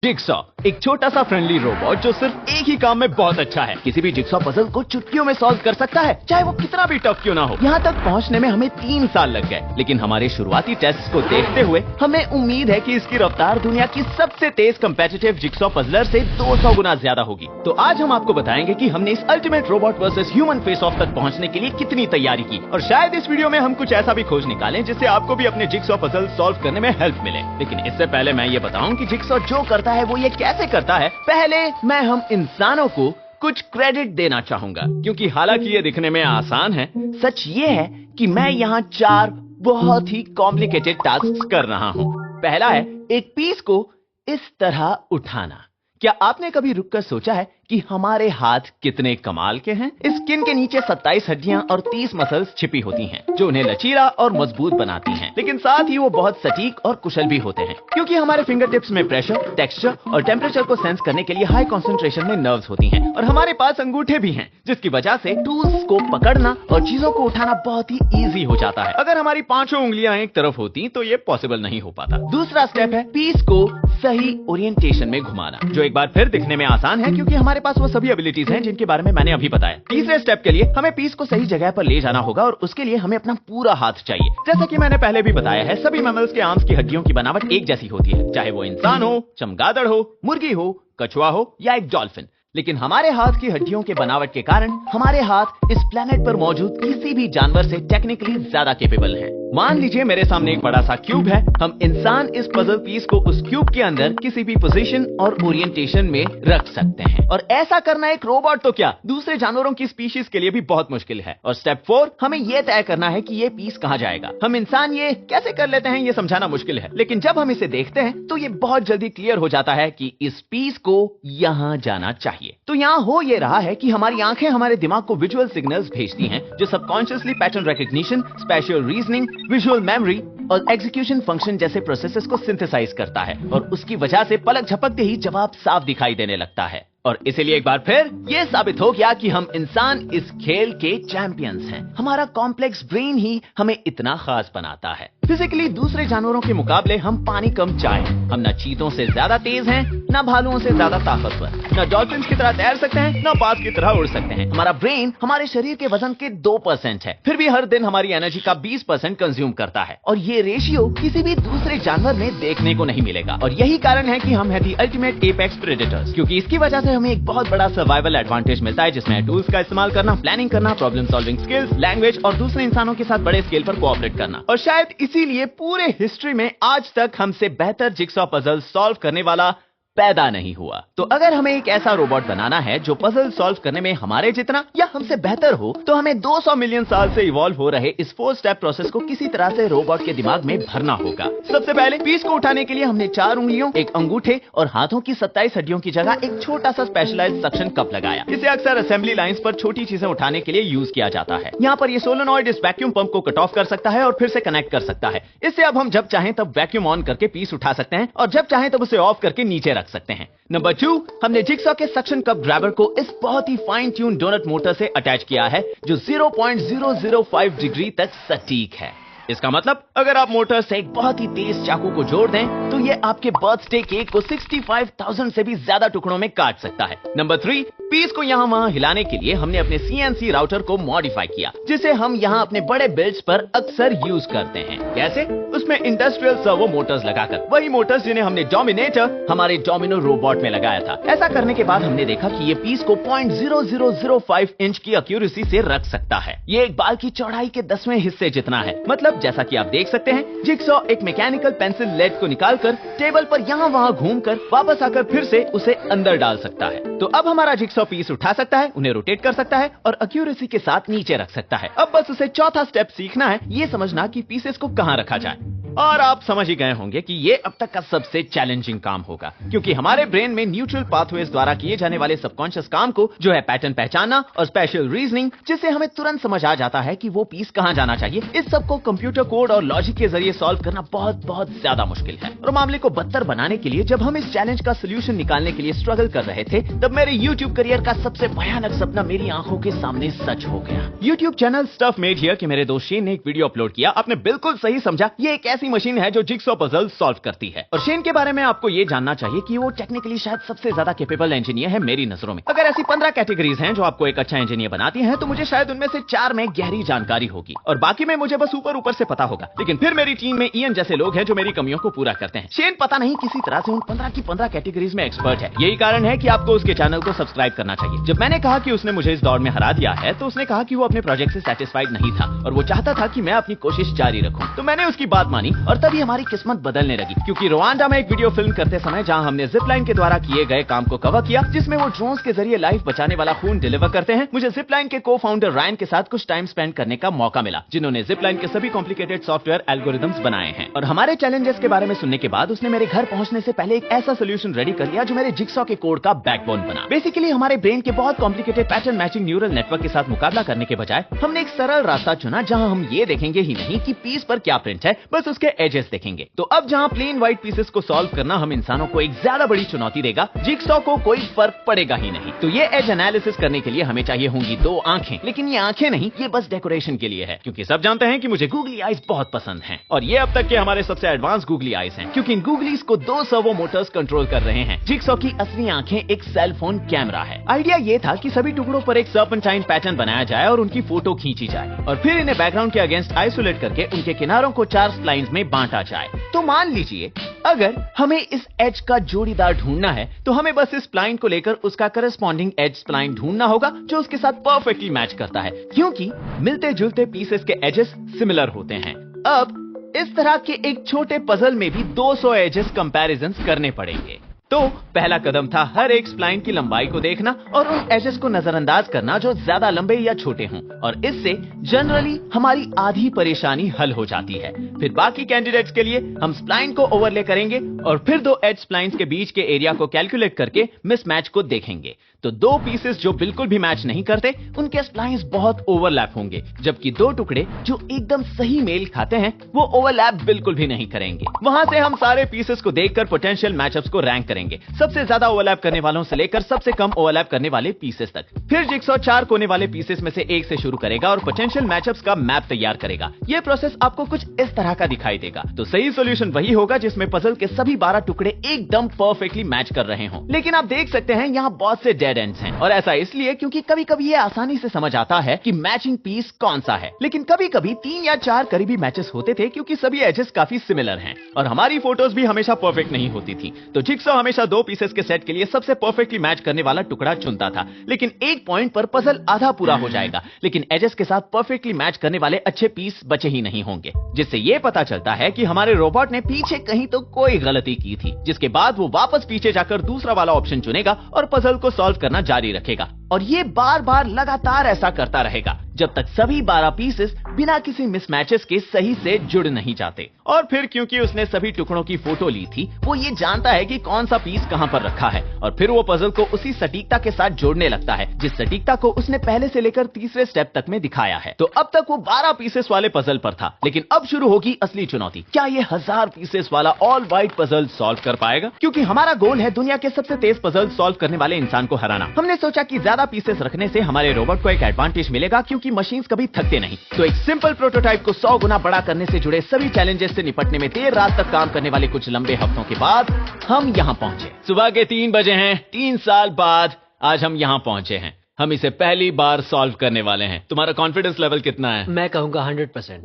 Jigsaw एक छोटा सा फ्रेंडली रोबोट जो सिर्फ एक ही काम में बहुत अच्छा है। किसी भी जिगसॉ पजल को चुटकियों में सॉल्व कर सकता है, चाहे वो कितना भी टफ क्यों ना हो। यहाँ तक पहुँचने में हमें 3 साल लग गए, लेकिन हमारे शुरुआती टेस्ट को देखते हुए हमें उम्मीद है कि इसकी रफ्तार दुनिया की सबसे तेज कम्पेटिटिव जिगसॉ पजलर से 200 गुना ज्यादा होगी। तो आज हम आपको बताएंगे कि हमने इस ultimate robot versus human face of तक पहुँचने के लिए कितनी तैयारी की, और शायद इस वीडियो में हम कुछ ऐसा भी खोज निकालें जिससे आपको भी अपने जिगसॉ पजल सॉल्व करने में हेल्प मिले। लेकिन इससे पहले मैं ये बताऊं कि जिगसॉ जो करता है वो ये कैसे करता है। पहले मैं हम इंसानों को कुछ क्रेडिट देना चाहूंगा, क्योंकि हालांकि ये दिखने में आसान है, सच ये है कि मैं यहाँ 4 बहुत ही कॉम्प्लिकेटेड टास्क कर रहा हूँ। पहला है एक पीस को इस तरह उठाना। क्या आपने कभी रुककर सोचा है कि हमारे हाथ कितने कमाल के हैं? इस स्किन के नीचे 27 हड्डियां और 30 मसल्स छिपी होती हैं, जो उन्हें लचीला और मजबूत बनाती हैं। लेकिन साथ ही वो बहुत सटीक और कुशल भी होते हैं, क्योंकि हमारे फिंगर टिप्स में प्रेशर, टेक्सचर और टेम्परेचर को सेंस करने के लिए हाई कॉन्सेंट्रेशन में नर्व्स होती हैं। और हमारे पास अंगूठे भी हैं, जिसकी वजह से टूल्स को पकड़ना और चीजों को उठाना बहुत ही ईजी हो जाता है। अगर हमारी 5 उंगलियां एक तरफ होती तो ये पॉसिबल नहीं हो पाता। दूसरा स्टेप है पीस को सही ओरिएंटेशन में घुमाना, जो एक बार फिर दिखने में आसान है, क्योंकि हमारे पास वो सभी एबिलिटीज हैं जिनके बारे में मैंने अभी बताया। तीसरे स्टेप के लिए हमें पीस को सही जगह पर ले जाना होगा, और उसके लिए हमें अपना पूरा हाथ चाहिए। जैसा कि मैंने पहले भी बताया है, सभी मैमल्स के आर्म्स की हड्डियों की बनावट एक जैसी होती है, चाहे वो इंसान हो, चमगादड़ हो, मुर्गी हो, कछुआ हो या एक डॉल्फिन। लेकिन हमारे हाथ की हड्डियों के बनावट के कारण हमारे हाथ इस प्लेनेट पर मौजूद किसी भी जानवर से टेक्निकली ज्यादा कैपेबल हैं। मान लीजिए मेरे सामने एक बड़ा सा क्यूब है। हम इंसान इस पजल पीस को उस क्यूब के अंदर किसी भी पोजीशन और ओरिएंटेशन में रख सकते हैं, और ऐसा करना एक रोबोट तो क्या, दूसरे जानवरों की स्पीशीज के लिए भी बहुत मुश्किल है। और स्टेप 4, हमें यह तय करना है कि ये पीस कहाँ जाएगा। हम इंसान ये कैसे कर लेते हैं ये समझाना मुश्किल है, लेकिन जब हम इसे देखते हैं तो ये बहुत जल्दी क्लियर हो जाता है कि इस पीस को यहाँ जाना चाहिए। तो यहाँ हो ये रहा है कि हमारी आंखें हमारे दिमाग को विजुअल सिग्नल्स भेजती हैं, जो subconsciously pattern recognition, spatial reasoning, visual memory और एग्जीक्यूशन फंक्शन जैसे प्रोसेसेस को सिंथेसाइज करता है, और उसकी वजह से पलक झपकते ही जवाब साफ दिखाई देने लगता है। और इसीलिए एक बार फिर यह साबित हो गया कि हम इंसान इस खेल के चैंपियंस हैं। हमारा कॉम्प्लेक्स ब्रेन ही हमें इतना खास बनाता है। फिजिकली दूसरे जानवरों के मुकाबले हम पानी कम चाय हैं। हम न चीतों से ज्यादा तेज हैं, न भालुओं से ज्यादा ताकतवर, न डॉल्फिन्स की तरह तैर सकते हैं, न बाज की तरह उड़ सकते हैं। हमारा ब्रेन हमारे शरीर के वजन के 2% है, फिर भी हर दिन हमारी एनर्जी का 20% कंज्यूम करता है, और ये रेशियो किसी भी दूसरे जानवर में देखने को नहीं मिलेगा। और यही कारण है कि हम है दी अल्टीमेट एपेक्स प्रेडेटर्स, क्योंकि इसकी वजह से हमें एक बहुत बड़ा सर्वाइवल एडवांटेज मिलता है, जिसमें टूल्स का इस्तेमाल करना, प्लानिंग करना, प्रॉब्लम सॉल्विंग स्किल्स, लैंग्वेज और दूसरे इंसानों के साथ बड़े स्केल पर कोऑपरेट करना। और शायद इसीलिए पूरे हिस्ट्री में आज तक हमसे बेहतर जिगसॉ पजल सॉल्व करने वाला पैदा नहीं हुआ। तो अगर हमें एक ऐसा रोबोट बनाना है जो पजल सॉल्व करने में हमारे जितना या हमसे बेहतर हो, तो हमें 200 मिलियन साल से इवॉल्व हो रहे इस 4 स्टेप प्रोसेस को किसी तरह से रोबोट के दिमाग में भरना होगा। सबसे पहले पीस को उठाने के लिए हमने 4 उंगलियों, एक अंगूठे और हाथों की 27 हड्डियों की जगह एक छोटा सा स्पेशलाइज्ड सक्शन कप लगाया। इसे अक्सर असेंबली लाइंस पर छोटी चीजें उठाने के लिए यूज किया जाता है। यहाँ पर ये सोलेनॉइड इस वैक्यूम पंप को कट ऑफ कर सकता है और फिर से कनेक्ट कर सकता है। इससे अब हम जब चाहें तब वैक्यूम ऑन करके पीस उठा सकते हैं, और जब चाहें तब उसे ऑफ करके नीचे रख सकते हैं। नंबर 2, हमने जिगसॉ के सक्शन कप ग्रैबर को इस बहुत ही फाइन ट्यून डोनट मोटर से अटैच किया है, जो 0.005 डिग्री तक सटीक है। इसका मतलब अगर आप मोटर से एक बहुत ही तेज चाकू को जोड़ दें तो ये आपके बर्थडे केक को 65,000 से भी ज्यादा टुकड़ों में काट सकता है। नंबर 3, पीस को यहाँ वहाँ हिलाने के लिए हमने अपने CNC राउटर को मॉडिफाई किया, जिसे हम यहाँ अपने बड़े बिल्ड्स पर अक्सर यूज करते हैं। कैसे? उसमें इंडस्ट्रियल सर्वो मोटर्स लगाकर, वही मोटर्स जिन्हें हमने डोमिनेटर हमारे डोमिनो रोबोट में लगाया था। ऐसा करने के बाद हमने देखा कि ये पीस को 0.0005 इंच की एक्यूरेसी से रख सकता है। ये एक बाल की चौड़ाई के 10वें हिस्से जितना है। मतलब जैसा कि आप देख सकते हैं, जिगसॉ एक मैकेनिकल पेंसिल लेड को निकालकर टेबल पर यहाँ वहाँ घूमकर वापस आकर फिर से उसे अंदर डाल सकता है। तो अब हमारा जिगसॉ पीस उठा सकता है, उन्हें रोटेट कर सकता है और एक्यूरेसी के साथ नीचे रख सकता है। अब बस उसे चौथा स्टेप सीखना है, ये समझना कि पीसेस को कहाँ रखा जाए। और आप समझ ही गए होंगे कि ये अब तक का सबसे चैलेंजिंग काम होगा, क्योंकि हमारे ब्रेन में न्यूट्रल पाथवेज द्वारा किए जाने वाले सबकॉन्शियस काम को, जो है पैटर्न पहचानना और स्पेशल रीजनिंग, जिससे हमें तुरंत समझ आ जाता है कि वो पीस कहां जाना चाहिए, इस सब को कंप्यूटर कोड और लॉजिक के जरिए सॉल्व करना बहुत बहुत ज्यादा मुश्किल है। और मामले को बदतर बनाने के लिए जब हम इस चैलेंज का सोल्यूशन निकालने के लिए स्ट्रगल कर रहे थे, तब मेरे यूट्यूब करियर का सबसे भयानक सपना मेरी आंखों के सामने सच हो गया। YouTube channel stuff made here के मेरे दोस्त शेन ने एक वीडियो अपलोड किया। आपने बिल्कुल सही समझा, ये एक ऐसी मशीन है जो जिगसॉ पजल सॉल्व करती है। और शेन के बारे में आपको ये जानना चाहिए कि वो टेक्निकली शायद सबसे ज्यादा कैपेबल इंजीनियर है मेरी नजरों में। अगर ऐसी 15 कैटेगरीज हैं जो आपको एक अच्छा इंजीनियर बनाती हैं, तो मुझे शायद उनमें से 4 में गहरी जानकारी होगी और बाकी में मुझे बस ऊपर ऊपर से पता होगा। लेकिन फिर मेरी टीम में इयन जैसे लोग हैं जो मेरी कमियों को पूरा करते हैं। शेन पता नहीं किसी तरह से उन 15 की 15 कैटेगरीज में एक्सपर्ट है। यही कारण है कि आपको उसके चैनल को सब्सक्राइब करना चाहिए। जब मैंने कहा कि उसने मुझे इस दौड़ में हरा दिया है, तो उसने कहा कि वो अपने प्रोजेक्ट से सेटिस्फाइड नहीं था और वो चाहता था कि मैं अपनी कोशिश जारी रखूं। तो मैंने उसकी बात मानी और तभी हमारी किस्मत बदलने लगी, क्योंकि रवांडा में एक वीडियो फिल्म करते समय जहां हमने जिप लाइन के द्वारा किए गए काम को कवर किया, जिसमें वो ड्रोन्स के जरिए लाइफ बचाने वाला खून डिलीवर करते हैं, मुझे जिप लाइन के को फाउंडर रायन के साथ कुछ टाइम स्पेंड करने का मौका मिला, जिन्होंने जिप लाइन के सभी कॉम्प्लिकेटेड सॉफ्टवेयर एल्गोरिदम्स बनाए हैं। और हमारे चैलेंजेस के बारे में सुनने के बाद उसने मेरे घर पहुंचने से पहले एक ऐसा सोल्यूशन रेडी कर लिया जो मेरे जिगसॉ के कोड का बैकबोन बना। बेसिकली हमारे ब्रेन के बहुत complicated pattern matching neural network के साथ मुकाबला करने के बजाय हमने एक सरल रास्ता चुना, जहां हम ये देखेंगे ही नहीं कि पीस पर क्या प्रिंट है, बस उसके एजेस देखेंगे। तो अब जहां प्लेन व्हाइट पीसेस को सॉल्व करना हम इंसानों को एक ज्यादा बड़ी चुनौती देगा, जिगसॉ को कोई फर्क पड़ेगा ही नहीं। तो ये एज एनालिसिस करने के लिए हमें चाहिए होंगी 2 आंखें, लेकिन ये आंखें नहीं, ये बस डेकोरेशन के लिए है, क्योंकि सब जानते हैं कि मुझे गूगली आईज बहुत पसंद हैं। और ये अब तक के हमारे सबसे एडवांस गूगली आईज हैं, क्योंकि इन गूगलीज को 2 सर्वो मोटर्स कंट्रोल कर रहे हैं। जिगसॉ की असली आंखें एक सेल फोन कैमरा है। आइडिया ये था कि सभी टुकड़ों पर एक सर्पेंटाइन पैटर्न बनाया जाए और उनकी फोटो खींची जाए और फिर इन्हें बैकग्राउंड के अगेंस्ट आइसोलेट करके उनके किनारों को 4 स्प्लाइन्स में बांटा जाए। तो मान लीजिए अगर हमें इस एज का जोड़ीदार ढूंढना है, तो हमें बस इस स्प्लाइन को लेकर उसका करस्पॉन्डिंग एज स्प्लाइन ढूंढना होगा जो उसके साथ परफेक्टली मैच करता है, क्योंकि मिलते जुलते पीसेस के एजेस सिमिलर होते हैं। अब इस तरह के एक छोटे पजल में भी 200 एजेस कंपैरिजंस करने पड़ेंगे। तो पहला कदम था हर एक स्प्लाइन की लंबाई को देखना और उन एजेस को नजरअंदाज करना जो ज्यादा लंबे या छोटे हों, और इससे जनरली हमारी आधी परेशानी हल हो जाती है। फिर बाकी कैंडिडेट्स के लिए हम स्प्लाइन को ओवरले करेंगे और फिर 2 एज स्प्लाइंस के बीच के एरिया को कैलकुलेट करके मिसमैच को देखेंगे। तो 2 पीसेस जो बिल्कुल भी मैच नहीं करते, उनके स्प्लाइंस बहुत ओवरलैप होंगे, जबकि 2 टुकड़े जो एकदम सही मेल खाते हैं वो ओवरलैप बिल्कुल भी नहीं करेंगे। वहां से हम सारे पीसेस को देखकर पोटेंशियल मैचअप्स को रैंक करेंगे, सबसे ज्यादा ओवरलैप करने वालों से लेकर सबसे कम ओवरलैप करने वाले पीसेस तक। फिर जिगसॉ 4 कोने वाले पीसेस में से एक से शुरू करेगा और पोटेंशियल मैचअप्स का मैप तैयार करेगा। यह प्रोसेस आपको कुछ इस तरह का दिखाई देगा। तो सही सॉल्यूशन वही होगा जिसमें पजल के सभी 12 टुकड़े एकदम परफेक्टली मैच कर रहे हों। लेकिन आप देख सकते हैं यहाँ बहुत से डेड एंड्स हैं, और ऐसा इसलिए क्योंकि कभी कभी ये आसानी से समझ आता है कि मैचिंग पीस कौन सा है, लेकिन कभी कभी 3 या 4 करीबी मैचेस होते थे क्योंकि सभी एजेस काफी सिमिलर हैं और हमारी फोटोज भी हमेशा परफेक्ट नहीं होती थी। तो जिगसॉ हमेशा 2 पीसेस के सेट के लिए सबसे परफेक्टली मैच करने वाला टुकड़ा चुनता था, लेकिन एक पॉइंट पर पजल आधा पूरा हो जाएगा, लेकिन एजेस के साथ परफेक्टली मैच करने वाले अच्छे पीस बचे ही नहीं होंगे, जिससे ये पता चलता है कि हमारे रोबोट ने पीछे कहीं तो कोई गलती की थी, जिसके बाद वो वापस पीछे जाकर दूसरा वाला ऑप्शन चुनेगा और पजल को सॉल्व करना जारी रखेगा। और ये बार बार लगातार ऐसा करता रहेगा जब तक सभी 12 पीसेस बिना किसी मिसमैचेस के सही से जुड़ नहीं जाते। और फिर क्योंकि उसने सभी टुकड़ों की फोटो ली थी, वो ये जानता है कि कौन सा पीस कहां पर रखा है, और फिर वो पजल को उसी सटीकता के साथ जोड़ने लगता है जिस सटीकता को उसने पहले से लेकर तीसरे स्टेप तक में दिखाया है। तो अब तक वो 12 पीसेस वाले पजल पर था, लेकिन अब शुरू होगी असली चुनौती। क्या ये 1000 पीसेस वाला ऑल व्हाइट पजल सॉल्व कर पाएगा? क्योंकि हमारा गोल है दुनिया के सबसे तेज पजल सॉल्व करने वाले इंसान को हराना। हमने सोचा कि ज्यादा पीसेस रखने से हमारे रोबोट को एक एडवांटेज मिलेगा, क्योंकि मशीन्स कभी थकते नहीं। तो एक सिंपल प्रोटोटाइप को 100 गुना बड़ा करने से जुड़े सभी चैलेंजेस से निपटने में देर रात तक काम करने वाले कुछ लंबे हफ्तों के बाद हम यहाँ पहुंचे। सुबह के 3 बजे हैं, 3 साल बाद आज हम यहाँ पहुंचे हैं। हम इसे पहली बार सॉल्व करने वाले हैं। तुम्हारा कॉन्फिडेंस लेवल कितना है? मैं कहूंगा 100%।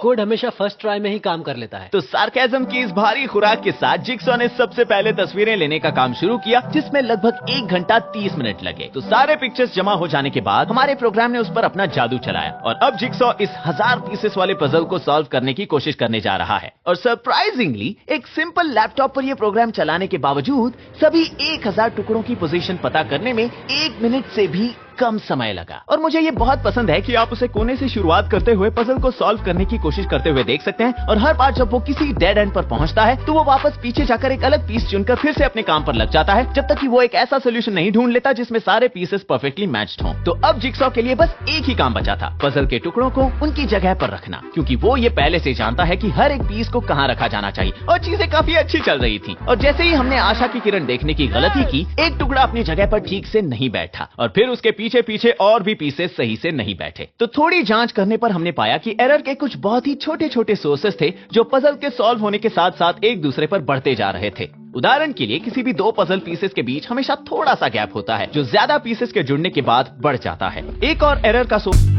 कोड हमेशा फर्स्ट ट्राई में ही काम कर लेता है। तो सार्केज्म की इस भारी खुराक के साथ जिगसॉ ने सबसे पहले तस्वीरें लेने का काम शुरू किया, जिसमें लगभग 1 घंटा 30 मिनट लगे। तो सारे पिक्चर्स जमा हो जाने के बाद हमारे प्रोग्राम ने उस पर अपना जादू चलाया और अब जिगसॉ इस 1000 पीसेस वाले पजल को सॉल्व करने की कोशिश करने जा रहा है। और सरप्राइजिंगली एक सिंपल लैपटॉप पर यह प्रोग्राम चलाने के बावजूद सभी 1000 टुकड़ों की पोजीशन पता करने में 1 मिनट से भी कम समय लगा। और मुझे ये बहुत पसंद है कि आप उसे कोने से शुरुआत करते हुए पजल को सॉल्व करने की कोशिश करते हुए देख सकते हैं, और हर बार जब वो किसी डेड एंड पर पहुंचता है तो वो वापस पीछे जाकर एक अलग पीस चुनकर फिर से अपने काम पर लग जाता है, जब तक कि वो एक ऐसा सोल्यूशन नहीं ढूंढ लेता जिसमें सारे पीसेस परफेक्टली मैच्ड हों। तो अब जिगसॉ के लिए बस एक ही काम बचा था, पजल के टुकड़ों को उनकी जगह पर रखना, क्योंकि वो ये पहले से जानता है कि हर एक पीस को कहाँ रखा जाना चाहिए। और चीजें काफी अच्छी चल रही थी, और जैसे ही हमने आशा की किरण देखने की गलती की, एक टुकड़ा अपनी जगह पर ठीक से नहीं बैठा और फिर उसके पीछे पीछे पीछे और भी पीसेस सही से नहीं बैठे। तो थोड़ी जांच करने पर हमने पाया कि एरर के कुछ बहुत ही छोटे छोटे सोर्सेस थे जो पजल के सॉल्व होने के साथ साथ एक दूसरे पर बढ़ते जा रहे थे। उदाहरण के लिए किसी भी दो पजल पीसेस के बीच हमेशा थोड़ा सा गैप होता है जो ज्यादा पीसेस के जुड़ने के बाद बढ़ जाता है। एक और एरर का सोर्स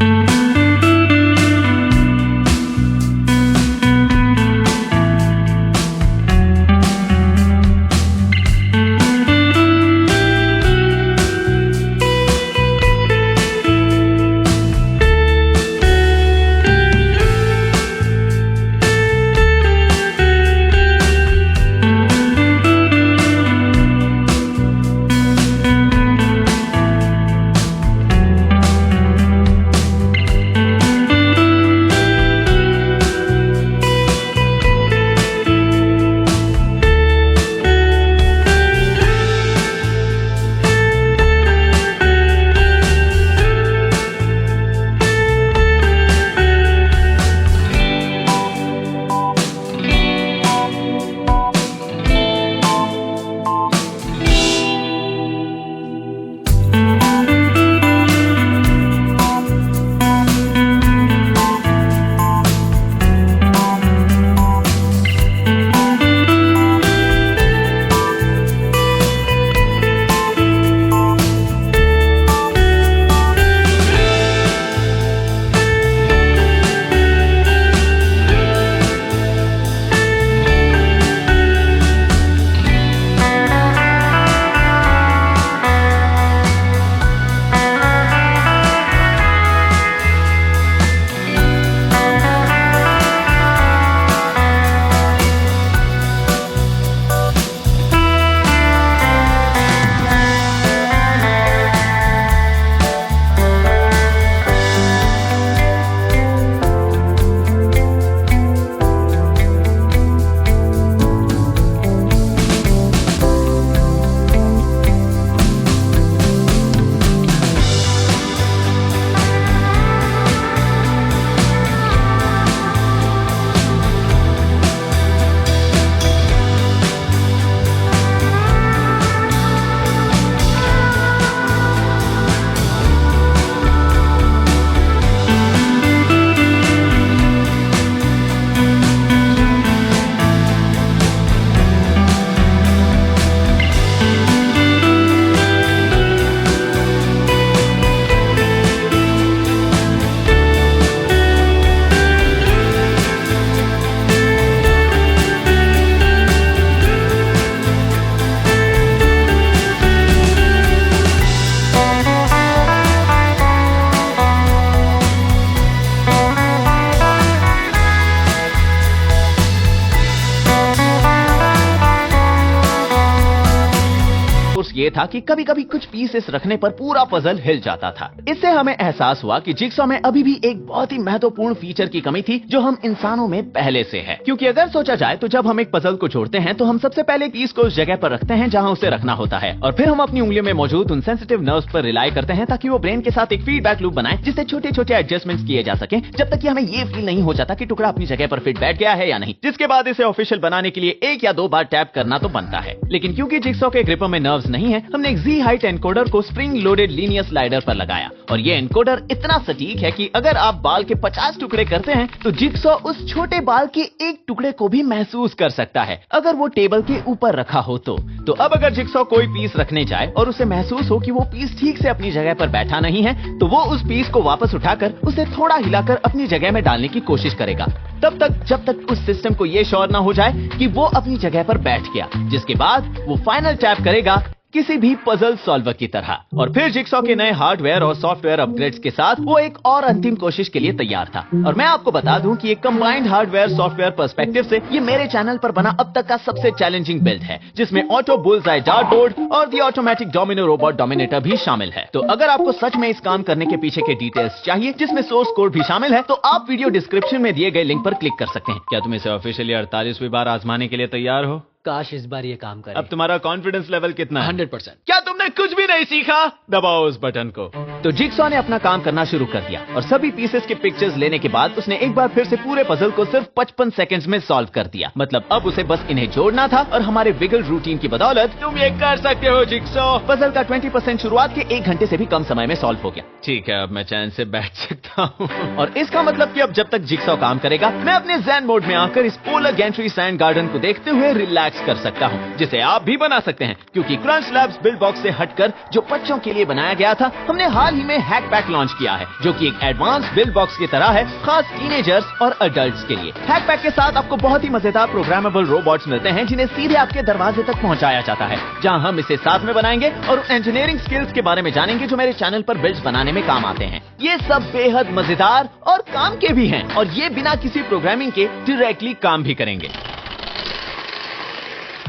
ये था कि कभी कभी कुछ पीसेस रखने पर पूरा पजल हिल जाता था। इससे हमें एहसास हुआ कि जिगसॉ में अभी भी एक बहुत ही महत्वपूर्ण फीचर की कमी थी जो हम इंसानों में पहले से है। क्योंकि अगर सोचा जाए तो जब हम एक पजल को जोड़ते हैं तो हम सबसे पहले पीस को उस जगह पर रखते हैं जहां उसे रखना होता है और फिर हम अपनी उंगलियों में मौजूद उन सेंसिटिव नर्व्स पर रिलाई करते हैं ताकि वो ब्रेन के साथ एक फीडबैक लूप बनाए जिससे छोटे छोटे एडजस्टमेंट्स किए जा सके जब तक कि हमें ये फील नहीं हो जाता कि टुकड़ा अपनी जगह पर फिट बैठ गया है या नहीं। जिसके बाद इसे ऑफिशियल बनाने के लिए एक या दो बार टैप करना तो बनता है। लेकिन क्योंकि जिगसॉ के ग्रिपर में नर्व्स नहीं है, हमने एक जी हाइट एनकोडर को स्प्रिंग लोडेड लीनियर स्लाइडर पर लगाया और ये एनकोडर इतना सटीक है कि अगर आप बाल के 50 टुकड़े करते हैं तो जिगसॉ उस छोटे बाल के एक टुकड़े को भी महसूस कर सकता है अगर वो टेबल के ऊपर रखा हो तो अब अगर जिगसॉ कोई पीस रखने जाए और उसे महसूस हो कि वो पीस ठीक से अपनी जगह पर बैठा नहीं है तो वो उस पीस को वापस उठाकर उसे थोड़ा हिलाकर अपनी जगह में डालने की कोशिश करेगा तब तक जब तक उस सिस्टम को ये श्योर ना हो जाए कि वो अपनी जगह पर बैठ गया, जिसके बाद वो फाइनल टैप करेगा किसी भी पजल सॉल्वर की तरह। और फिर जिगसॉ के नए हार्डवेयर और सॉफ्टवेयर अपग्रेड्स के साथ वो एक और अंतिम कोशिश के लिए तैयार था। और मैं आपको बता दूं कि एक कंबाइंड हार्डवेयर सॉफ्टवेयर पर्सपेक्टिव से ये मेरे चैनल पर बना अब तक का सबसे चैलेंजिंग बिल्ड है, जिसमें ऑटो बुल्सआई डार्ट बोर्ड और दी ऑटोमेटिक डोमिनो रोबोट डोमिनेटर भी शामिल है। तो अगर आपको सच में इस काम करने के पीछे के डिटेल्स चाहिए जिसमें सोर्स कोड भी शामिल है तो आप वीडियो डिस्क्रिप्शन में दिए गए लिंक पर क्लिक कर सकते हैं। क्या तुम इसे ऑफिशियली 48वीं बार आजमाने के लिए तैयार हो? काश इस बार ये काम करे। अब तुम्हारा कॉन्फिडेंस लेवल कितना है? 100%। क्या तुमने कुछ भी नहीं सीखा? दबाओ उस बटन को। तो जिगसॉ ने अपना काम करना शुरू कर दिया और सभी पीसेस के पिक्चर्स लेने के बाद उसने एक बार फिर से पूरे पजल को सिर्फ 55 सेकंड्स में सॉल्व कर दिया। मतलब अब उसे बस इन्हें जोड़ना था और हमारे विगल रूटीन की बदौलत तुम ये कर सकते हो जिगसॉ। पजल का 20% शुरुआत के 1 घंटे से भी कम समय में सॉल्व हो गया। ठीक है, अब मैं चैन से बैठ सकता हूँ। और इसका मतलब कि अब जब तक जिगसॉ काम करेगा, मैं अपने ज़ेन मोड में आकर इस पोलर गैंट्री सैंड गार्डन को देखते हुए रिलैक्स कर सकता हूँ, जिसे आप भी बना सकते हैं। क्योंकि क्रंच लैब्स बिल्ड बॉक्स से हटकर जो बच्चों के लिए बनाया गया था, हमने हाल ही में हैक पैक लॉन्च किया है, जो कि एक एडवांस बिल्ड बॉक्स की तरह है, खास टीनेजर्स और अडल्ट्स के लिए। हैक पैक के साथ आपको बहुत ही मजेदार प्रोग्रामेबल रोबोट्स मिलते हैं, जिन्हें सीधे आपके दरवाजे तक पहुंचाया जाता है, जहां हम इसे साथ में बनाएंगे और इंजीनियरिंग स्किल्स के बारे में जानेंगे जो मेरे चैनल पर बिल्ड्स बनाने में काम आते हैं। ये सब बेहद मजेदार और काम के भी हैं, और ये बिना किसी प्रोग्रामिंग के डायरेक्टली काम भी करेंगे।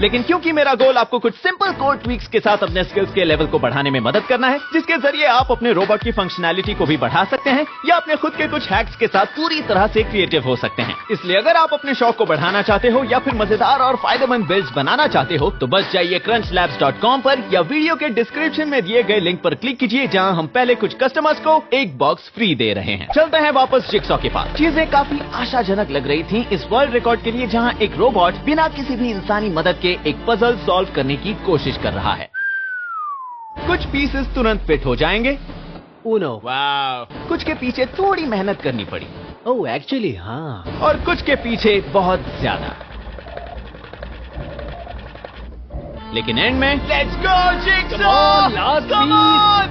लेकिन क्योंकि मेरा गोल आपको कुछ सिंपल कोड ट्वीक्स के साथ अपने स्किल्स के लेवल को बढ़ाने में मदद करना है, जिसके जरिए आप अपने रोबोट की फंक्शनैलिटी को भी बढ़ा सकते हैं या अपने खुद के कुछ हैक्स के साथ पूरी तरह से क्रिएटिव हो सकते हैं। इसलिए अगर आप अपने शौक को बढ़ाना चाहते हो या फिर मजेदार और फायदेमंद बिल्ड्स बनाना चाहते हो, तो बस जाइए crunchlabs.com पर या वीडियो के डिस्क्रिप्शन में दिए गए लिंक पर क्लिक कीजिए, जहां हम पहले कुछ कस्टमर्स को एक बॉक्स फ्री दे रहे हैं। चलते हैं वापस जिगसॉ के पास। चीजें काफी आशाजनक लग रही थी इस वर्ल्ड रिकॉर्ड के लिए, जहां एक रोबोट बिना किसी भी इंसानी मदद के एक पजल सॉल्व करने की कोशिश कर रहा है। कुछ पीसेस तुरंत फिट हो जाएंगे। Uno। वाह। कुछ के पीछे थोड़ी मेहनत करनी पड़ी। ओह एक्चुअली हाँ। और कुछ के पीछे बहुत ज्यादा। लेकिन एंड में लेट्स गो जिगसॉ,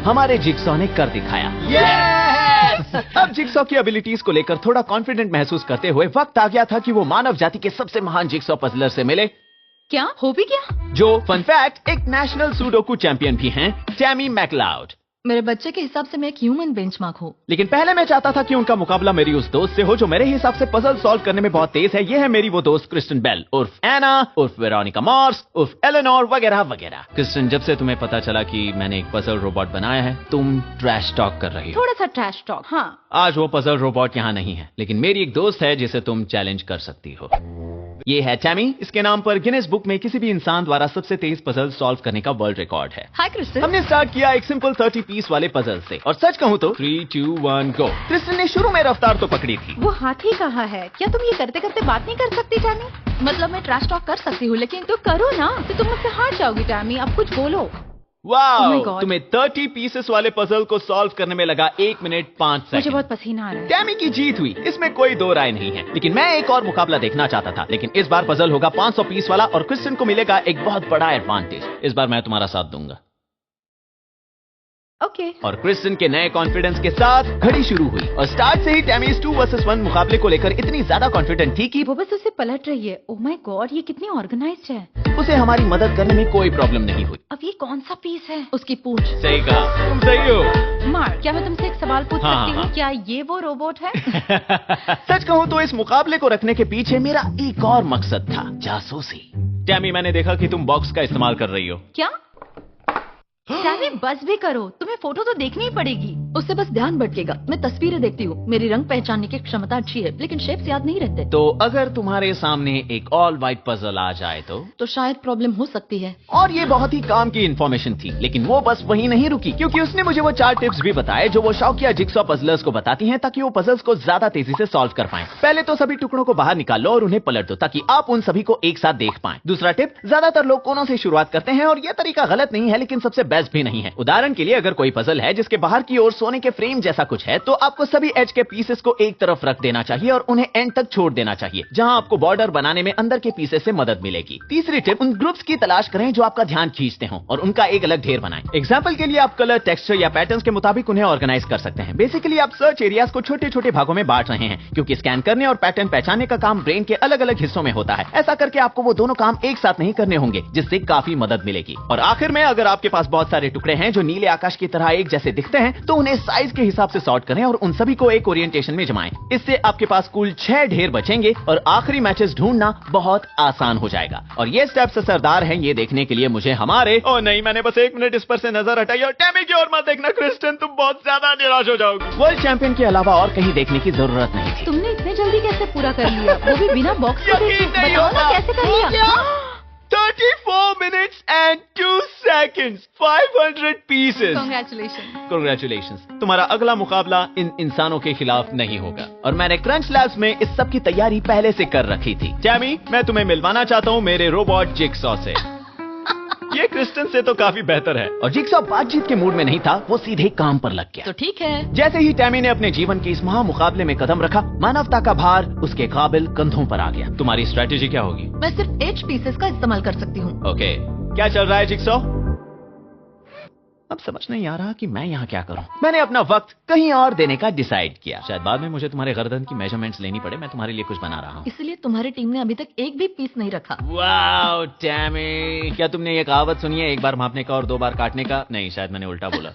हमारे जिगसॉ ने कर दिखाया। यस! अब जिगसॉ की एबिलिटीज को लेकर थोड़ा कॉन्फिडेंट महसूस करते हुए वक्त आ गया था कि वो मानव जाति के सबसे महान जिगसॉ पजलर से मिले। क्या हो भी गया? जो फन फैक्ट एक नेशनल सुडोकू चैंपियन भी हैं, टैमी मैकलाउड। मेरे बच्चे के हिसाब से मैं एक ह्यूमन बेंचमार्क हूँ। लेकिन पहले मैं चाहता था कि उनका मुकाबला मेरी उस दोस्त से हो जो मेरे हिसाब से पजल सॉल्व करने में बहुत तेज है। ये है मेरी वो दोस्त क्रिस्टन बेल, उर्फ एना, उर्फ वेरोनिका मार्स, उर्फ एलेनोर वगैरह वगैरह। क्रिस्टन, जब से तुम्हें पता चला कि मैंने एक पजल रोबोट बनाया है, तुम ट्रैश टॉक कर रही हो। थोड़ा सा ट्रैश टॉक, हाँ। आज वो पजल रोबोट यहाँ नहीं है, लेकिन मेरी एक दोस्त है जिसे तुम चैलेंज कर सकती हो। ये है टैमी। इसके नाम पर गिनेस बुक में किसी भी इंसान द्वारा सबसे तेज पजल सॉल्व करने का वर्ल्ड रिकॉर्ड है। हाय क्रिस्टन। हमने स्टार्ट किया एक सिंपल 30 पीस वाले पजल से, और सच कहूँ तो 3, 2, 1 गो। क्रिस्टन ने शुरू में रफ्तार तो पकड़ी थी। वो हाथी कहाँ है? क्या तुम ये करते करते बात नहीं कर सकती टैमी? मतलब मैं ट्रैश टॉक कर सकती हूँ, लेकिन तो करो ना, तो तुम मुझसे हार जाओगी टैमी। अब कुछ बोलो। वाह, Oh my God. तुम्हें 30 पीसेस वाले पजल को सॉल्व करने में लगा 1 मिनट 5 मुझे सेकंड। बहुत पसीना आ रहा है। टैमी की जीत हुई, इसमें कोई दो राय नहीं है। लेकिन मैं एक और मुकाबला देखना चाहता था, लेकिन इस बार पजल होगा 500 पीस वाला और क्रिस्टन को मिलेगा एक बहुत बड़ा एडवांटेज। इस बार मैं तुम्हारा साथ दूंगा। ओके। और क्रिस्टन के नए कॉन्फिडेंस के साथ घड़ी शुरू हुई, और स्टार्ट से ही टैमी इस 2 वर्सेस 1 मुकाबले को लेकर इतनी ज्यादा कॉन्फिडेंट थी कि वो बस उसे पलट रही है। ओह माय गॉड, ये कितनी ऑर्गेनाइज्ड है। उसे हमारी मदद करने में कोई प्रॉब्लम नहीं हुई। अब ये कौन सा पीस है? उसकी पूंछ। सही कहा, तुम सही हो। मार्क, क्या मैं तुमसे एक सवाल पूछ हाँ, सकती हूँ? हाँ। क्या ये वो रोबोट है? सच कहूँ तो इस मुकाबले को रखने के पीछे मेरा एक और मकसद था, जासूसी। टैमी, मैंने देखा कि तुम बॉक्स का इस्तेमाल कर रही हो। क्या? टैमी, बस भी करो, तुम्हें फोटो तो देखनी ही पड़ेगी। उससे बस ध्यान भटकेगा। मैं तस्वीरें देखती हूँ, मेरी रंग पहचानने की क्षमता अच्छी है, लेकिन शेप्स याद नहीं रहते। तो अगर तुम्हारे सामने एक ऑल वाइट पजल आ जाए तो शायद प्रॉब्लम हो सकती है। और ये बहुत ही काम की इन्फॉर्मेशन थी। लेकिन वो बस वहीं नहीं रुकी, क्योंकि उसने मुझे वो 4 टिप्स भी बताए जो वो शौकिया जिगसॉ पजलर्स को बताती हैं, ताकि वो पजल्स को ज्यादा तेजी से सॉल्व कर पाएं। पहले तो सभी टुकड़ों को बाहर निकाल लो और उन्हें पलट दो, ताकि आप उन सभी को एक साथ देख पाएं। दूसरा टिप, ज्यादातर लोग कोनों से शुरुआत करते हैं, और ये तरीका गलत नहीं है, लेकिन सबसे बेस्ट भी नहीं है। उदाहरण के लिए, अगर कोई पजल है जिसके बाहर की ओर सोने के फ्रेम जैसा कुछ है, तो आपको सभी एज के पीसेस को एक तरफ रख देना चाहिए और उन्हें एंड तक छोड़ देना चाहिए, जहां आपको बॉर्डर बनाने में अंदर के पीसेस से मदद मिलेगी। तीसरी टिप, उन ग्रुप्स की तलाश करें जो आपका ध्यान खींचते हो और उनका एक अलग ढेर बनाएं। एग्जाम्पल के लिए, आप कलर, टेक्सचर या पैटर्न्स के मुताबिक उन्हें ऑर्गेनाइज कर सकते हैं। बेसिकली आप सर्च एरियाज को छोटे छोटे भागों में बांट रहे हैं, क्योंकि स्कैन करने और पैटर्न पहचानने का काम ब्रेन के अलग अलग हिस्सों में होता है। ऐसा करके आपको वो दोनों काम एक साथ नहीं करने होंगे, जिससे काफी मदद मिलेगी। और आखिर में, अगर आपके पास बहुत सारे टुकड़े हैं जो नीले आकाश की तरह एक जैसे दिखते हैं, तो उन्हें साइज के हिसाब से सॉर्ट करें और उन सभी को एक ओरिएंटेशन में जमाएं। इससे आपके पास कुल 6 ढेर बचेंगे और आखिरी मैचेस ढूंढना बहुत आसान हो जाएगा। और ये स्टेप्स असरदार हैं, ये देखने के लिए मुझे हमारे नहीं, मैंने बस 1 मिनट इस पर से नजर हटाई। और टैमी की ओर मत देखना क्रिस्टन, तुम बहुत ज्यादा निराश हो जाओगी। वर्ल्ड चैंपियन के अलावा और कहीं देखने की जरूरत नहीं थी। तुमने इतने जल्दी कैसे पूरा कर लिया, वो भी बिना बॉक्स के? यकीन नहीं बताओ ना होता। कैसे कर लिया? 34 minutes and 2 seconds, 500 pieces. Congratulations. तुम्हारा अगला मुकाबला इन इंसानों के खिलाफ नहीं होगा और मैंने क्रंच लैब्स में इस सब की तैयारी पहले से कर रखी थी। टैमी, मैं तुम्हें मिलवाना चाहता हूँ मेरे रोबोट जिगसॉ से। ये क्रिस्टन से तो काफी बेहतर है। और जिगसॉ बातचीत के मूड में नहीं था, वो सीधे काम पर लग गया। तो ठीक है। जैसे ही टैमी ने अपने जीवन के इस महामुकाबले में कदम रखा, मानवता का भार उसके काबिल कंधों पर आ गया। तुम्हारी स्ट्रेटेजी क्या होगी? मैं सिर्फ एज पीसेस का इस्तेमाल कर सकती हूँ। ओके, क्या चल रहा है जिगसॉ? अब समझ नहीं आ रहा कि मैं यहाँ क्या करूँ। मैंने अपना वक्त कहीं और देने का डिसाइड किया। शायद बाद में मुझे तुम्हारे गर्दन की मेजरमेंट्स लेनी पड़े। मैं तुम्हारे लिए कुछ बना रहा हूँ। इसलिए तुम्हारी टीम ने अभी तक एक भी पीस नहीं रखा। वाओ टैमी, क्या तुमने ये कहावत सुनी है, एक बार मापने का और 2 बार काटने का? नहीं, शायद मैंने उल्टा बोला।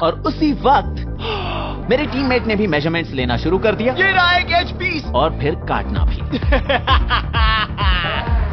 और उसी वक्त मेरे टीममेट ने भी मेजरमेंट्स लेना शुरू कर दिया। ये रहा एक एज पीस, और फिर काटना भी।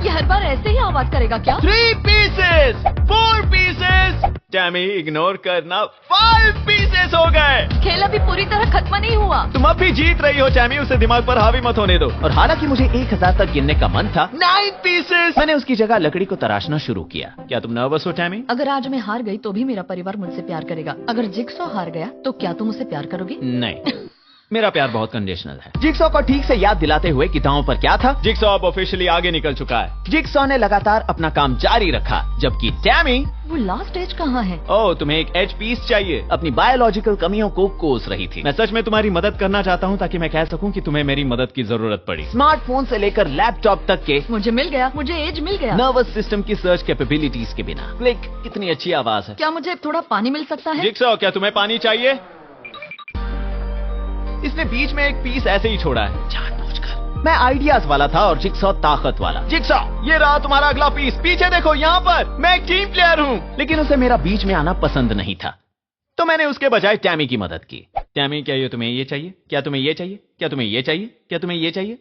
ये हर बार ऐसे ही आवाज करेगा क्या? 3 pieces, 4 pieces। टैमी, इग्नोर करना, 5 pieces हो गए। खेल अभी पूरी तरह खत्म नहीं हुआ। तुम अब भी जीत रही हो टैमी, उसे दिमाग पर हावी मत होने दो। और हालांकि मुझे 1000 तक गिनने का मन था, 9 pieces। मैंने उसकी जगह लकड़ी को तराशना शुरू किया। क्या तुम नर्वस हो टैमी? अगर आज मैं हार गई तो भी मेरा परिवार मुझसे प्यार करेगा। अगर जिगसॉ हार गया तो क्या तुम उसे प्यार करोगी? नहीं, मेरा प्यार बहुत कंडीशनल है। जिगसॉ को ठीक से याद दिलाते हुए कि दांव पर क्या था। जिगसॉ अब ऑफिशियली आगे निकल चुका है। जिगसॉ ने लगातार अपना काम जारी रखा, जबकि टैमी, वो लास्ट एज कहाँ है? ओह, तुम्हें एक एज पीस चाहिए, अपनी बायोलॉजिकल कमियों को कोस रही थी। मैं सच में तुम्हारी मदद करना चाहता हूँ ताकि मैं कह सकूँ कि तुम्हें मेरी मदद की जरूरत पड़ी। स्मार्टफोन से लेकर लैपटॉप तक के मुझे मिल गया, मुझे एज मिल गया। नर्वस सिस्टम की सर्च कैपेबिलिटीज के बिना। क्लिक, कितनी अच्छी आवाज है। क्या मुझे थोड़ा पानी मिल सकता है? जिगसॉ, क्या तुम्हें पानी चाहिए? इसने बीच में एक पीस ऐसे ही छोड़ा है, जानबूझकर। मैं आइडियाज वाला था और जिगसॉ ताकत वाला। जिगसॉ, ये रहा तुम्हारा अगला पीस। पीछे देखो, यहाँ पर। मैं एक टीम प्लेयर हूँ। लेकिन उसे मेरा बीच में आना पसंद नहीं था, तो मैंने उसके बजाय टैमी की मदद की। टैमी, क्या ये तुम्हें ये चाहिए? क्या तुम्हें ये चाहिए? क्या तुम्हें ये चाहिए? क्या तुम्हें ये चाहिए?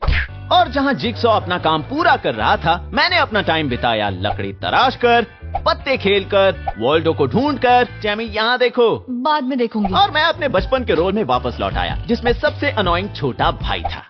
और जहाँ जिगसॉ अपना काम पूरा कर रहा था, मैंने अपना टाइम बिताया लकड़ी तराश कर, पत्ते खेलकर, वॉल्डो को ढूंढकर। टैमी, यहाँ देखो। बाद में देखूंगी। और मैं अपने बचपन के रोल में वापस लौट आया, जिसमें सबसे अनोइंग छोटा भाई था।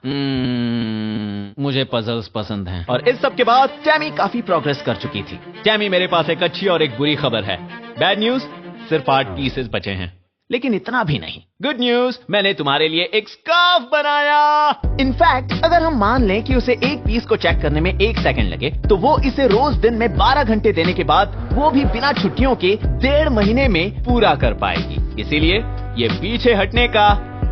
मुझे पजल्स पसंद हैं। और इस सब के बाद टैमी काफी प्रोग्रेस कर चुकी थी। टैमी, मेरे पास एक अच्छी और एक बुरी खबर है। बैड न्यूज, सिर्फ 8 पीसेस बचे हैं। लेकिन इतना भी नहीं। गुड न्यूज, मैंने तुम्हारे लिए एक स्कार्फ बनाया। इनफैक्ट, अगर हम मान लें कि उसे एक पीस को चेक करने में 1 सेकंड लगे, तो वो इसे रोज दिन में 12 घंटे देने के बाद, वो भी बिना छुट्टियों के 1.5 महीने में पूरा कर पाएगी। इसीलिए ये पीछे हटने का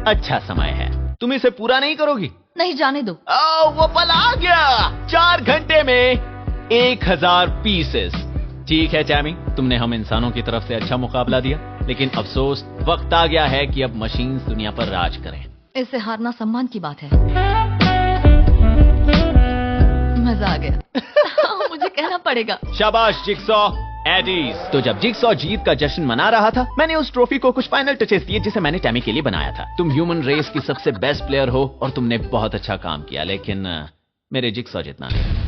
अच्छा समय है। तुम इसे पूरा नहीं करोगी? नहीं, जाने दो। वो पल आ गया। 4 घंटे में 1000 पीसेस। ठीक है टैमी, तुमने हम इंसानों की तरफ से अच्छा मुकाबला दिया, लेकिन अफसोस, वक्त आ गया है कि अब मशीन्स दुनिया पर राज करें। इससे हारना सम्मान की बात है। मजा आ गया। मुझे कहना पड़ेगा। शाबाश जिगसॉ, एडीज। तो जब जिगसॉ जीत का जश्न मना रहा था, मैंने उस ट्रॉफी को कुछ फाइनल टचेस दिए जिसे मैंने टैमी के लिए बनाया था। तुम ह्यूमन रेस की सबसे बेस्ट प्लेयर हो और तुमने बहुत अच्छा काम किया, लेकिन मेरे जिगसॉ जितना नहीं।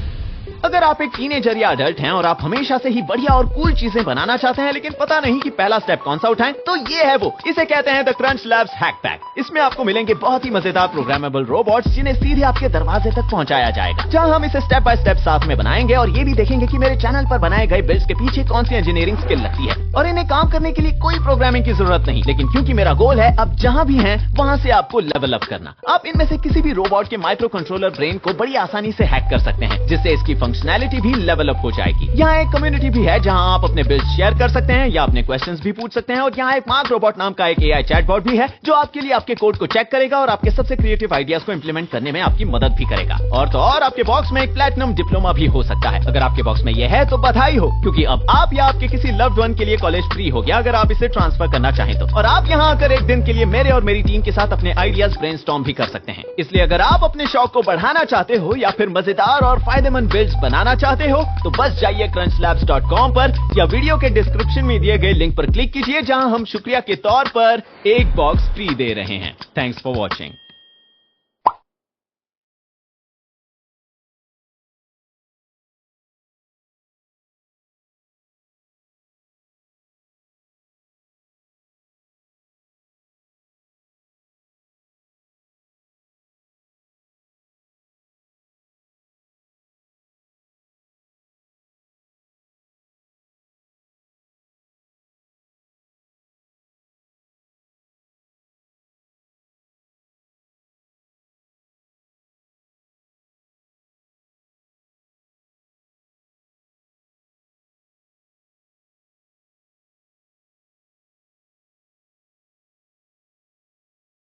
अगर आप एक टीनेजर या अडल्ट हैं और आप हमेशा से ही बढ़िया और कूल चीजें बनाना चाहते हैं, लेकिन पता नहीं कि पहला स्टेप कौन सा उठाएं, तो ये है वो। इसे कहते हैं the crunch labs hack pack. इसमें आपको मिलेंगे बहुत ही मजेदार प्रोग्रामेबल रोबोट्स, जिन्हें सीधे आपके दरवाजे तक पहुंचाया जाएगा, जहां हम इसे स्टेप बाय स्टेप साथ में बनाएंगे और ये भी देखेंगे कि मेरे चैनल पर बनाए गए बिल्ड्स के पीछे कौन सी इंजीनियरिंग स्किल लगती है। और इन्हें काम करने के लिए कोई प्रोग्रामिंग की जरूरत नहीं, लेकिन क्योंकि मेरा गोल है अब जहां भी है वहां से आपको लेवल अप करना। आप इनमें से किसी भी रोबोट के माइक्रो कंट्रोलर ब्रेन को बड़ी आसानी से हैक कर सकते हैं, जिससे इसकी फंक्शनैलिटी भी लेवल अप हो जाएगी। यहाँ एक कम्युनिटी भी है जहाँ आप अपने बिल्ड्स शेयर कर सकते हैं या अपने क्वेश्चंस भी पूछ सकते हैं। और यहाँ एक मार्क रोबोट नाम का एक एआई चैटबॉट भी है, जो आपके लिए आपके कोड को चेक करेगा और आपके सबसे क्रिएटिव आइडियाज को इंप्लीमेंट करने में आपकी मदद भी करेगा। और तो और आपके बॉक्स में एक प्लैटिनम डिप्लोमा भी हो सकता है। अगर आपके बॉक्स में यह है तो बधाई हो, क्योंकि अब आप या आपके किसी लव्ड वन के लिए कॉलेज फ्री हो गया, अगर आप इसे ट्रांसफर करना चाहें तो। और आप यहाँ आकर एक दिन के लिए मेरे और मेरी टीम के साथ अपने आइडियाज ब्रेनस्टॉर्म भी कर सकते हैं। इसलिए अगर आप अपने शौक को बढ़ाना चाहते हो या फिर मजेदार और फायदेमंद बिल्ड्स बनाना चाहते हो, तो बस जाइए crunchlabs.com पर या वीडियो के डिस्क्रिप्शन में दिए गए लिंक पर क्लिक कीजिए, जहां हम शुक्रिया के तौर पर एक बॉक्स फ्री दे रहे हैं। Thanks for watching.